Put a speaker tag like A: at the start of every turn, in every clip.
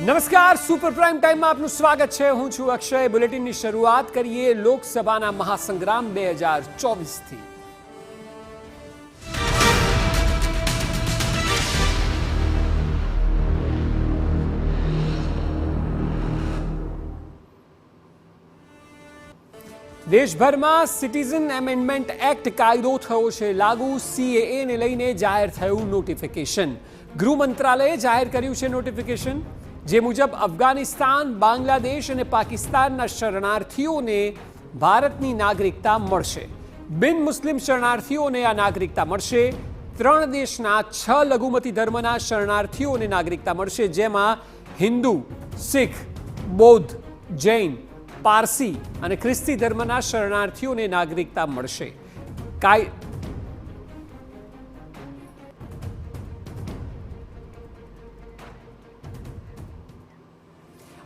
A: નમસ્કાર, super prime ટાઈમમાં આપનું સ્વાગત છે. હું છું અક્ષય. બુલેટિનની શરૂઆત કરીએ લોકસભાના મહાસંગ્રામ 2024થી. દેશભરમાં સિટીઝન એમેન્ડમેન્ટ એક્ટ કાયદો થયો છે લાગુ. CAA ને લઈને જાહેર થયું નોટિફિકેશન. ગૃહ મંત્રાલયે જાહેર કર્યું છે નોટિફિકેશન, જે મુજબ અફઘાનિસ્તાન, બાંગ્લાદેશ અને પાકિસ્તાનના શરણાર્થીઓને ભારતની નાગરિકતા મળશે. બિન મુસ્લિમ શરણાર્થીઓને આ નાગરિકતા મળશે. 3 દેશના 6 લઘુમતી ધર્મના શરણાર્થીઓને નાગરિકતા મળશે, જેમાં હિન્દુ, શીખ, બૌદ્ધ, જૈન, પારસી અને ખ્રિસ્તી ધર્મના શરણાર્થીઓને નાગરિકતા મળશે.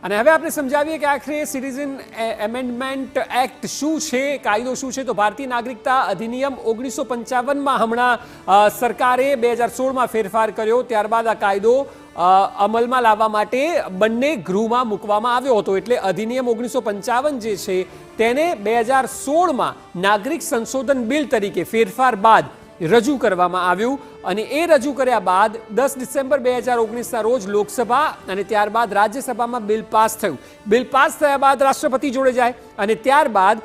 A: અને હવે આપણે સમજાવીએ કે આખરે સિટીઝન એમેન્ડમેન્ટ એક્ટ શું છે, કાયદો શું છે. તો ભારતીય નાગરિકતા અધિનિયમ 1955માં હમણાં સરકારે 2016માં ફેરફાર કર્યો. ત્યારબાદ આ કાયદો અમલમાં લાવવા માટે બંને ગૃહમાં મૂકવામાં આવ્યો હતો. એટલે અધિનિયમ 1955 જે છે તેને 2016માં નાગરિક સંશોધન બિલ તરીકે ફેરફાર બાદ રજૂ કરવામાં આવ્યું. અને એ રજૂ કર્યા બાદ 10 ડિસેમ્બર 2019ના રોજ લોકસભા અને ત્યારબાદ રાજ્યસભામાં બિલ પાસ થયું. બિલ પાસ થયા બાદ રાષ્ટ્રપતિ જોડે જાય અને ત્યારબાદ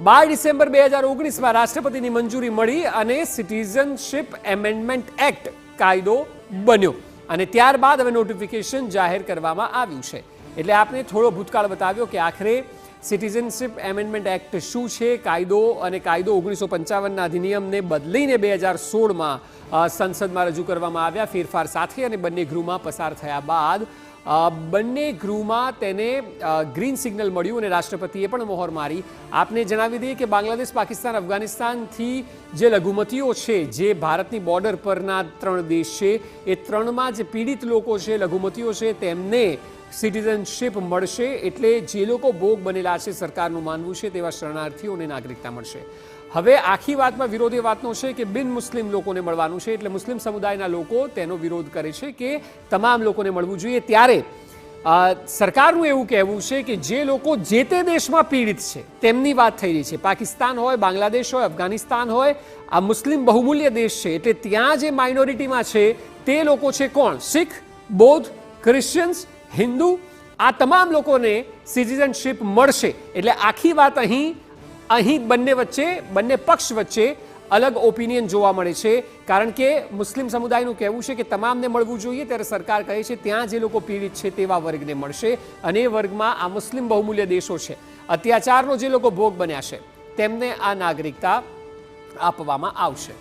A: 12 ડિસેમ્બર 2019માં રાષ્ટ્રપતિની મંજૂરી મળી અને સિટીઝનશિપ એમેન્ડમેન્ટ એક્ટ કાયદો બન્યો. અને ત્યારબાદ હવે નોટિફિકેશન જાહેર કરવામાં આવ્યું છે. એટલે આપણે થોડો ભૂતકાળ બતાવ્યો કે આખરે સિટીઝનશિપ એમેન્ડમેન્ટ એક્ટ શું છે, કાયદો અને કાયદો 1955ના અધિનિયમને બદલીને 2016માં સંસદમાં રજૂ કરવામાં આવ્યા ફેરફાર સાથે. અને બંને ગૃહમાં પસાર થયા બાદ બંને ગૃહમાં તેને ગ્રીન સિગ્નલ મળ્યું અને રાષ્ટ્રપતિએ પણ મોહર મારી. આપને જણાવી દઈએ કે બાંગ્લાદેશ, પાકિસ્તાન, અફઘાનિસ્તાનથી જે લઘુમતીઓ છે, જે ભારતની બોર્ડર પરના 3 દેશ છે, એ 3માં જે પીડિત લોકો છે, લઘુમતીઓ છે, તેમને સિટીઝનશિપ મળશે. એટલે જે લોકો ભોગ બનેલા છે, સરકારનું માનવું છે, તેવા શરણાર્થીઓને નાગરિકતા મળશે. હવે આખી વાતમાં વિરોધ એ વાતનો છે કે બિન મુસ્લિમ લોકોને મળવાનું છે. એટલે મુસ્લિમ સમુદાયના લોકો તેનો વિરોધ કરે છે કે તમામ લોકોને મળવું જોઈએ. ત્યારે સરકારનું એવું કહેવું છે કે જે લોકો જે તે દેશમાં પીડિત છે તેમની વાત થઈ રહી છે. પાકિસ્તાન હોય, બાંગ્લાદેશ હોય, અફઘાનિસ્તાન હોય, આ મુસ્લિમ બહુમૂલ્ય દેશ છે. એટલે ત્યાં જે માઇનોરિટીમાં છે તે લોકો છે કોણ? શીખ, બૌદ્ધ, ક્રિશ્ચિયન્સ, હિન્દુ, આ તમામ લોકોને સિટીઝનશિપ મળશે. એટલે આખી વાત અહીં બંને પક્ષ વચ્ચે અલગ ઓપિનિયન જોવા મળે છે. કારણ કે મુસ્લિમ સમુદાયનું કહેવું છે કે તમામને મળવું જોઈએ, ત્યારે સરકાર કહે છે ત્યાં જે લોકો પીડિત છે તેવા વર્ગને મળશે. અને એ વર્ગમાં આ મુસ્લિમ બહુમૂલ્ય દેશો છે, અત્યાચારનો જે લોકો ભોગ બન્યા છે, તેમને આ નાગરિકતા આપવામાં આવશે.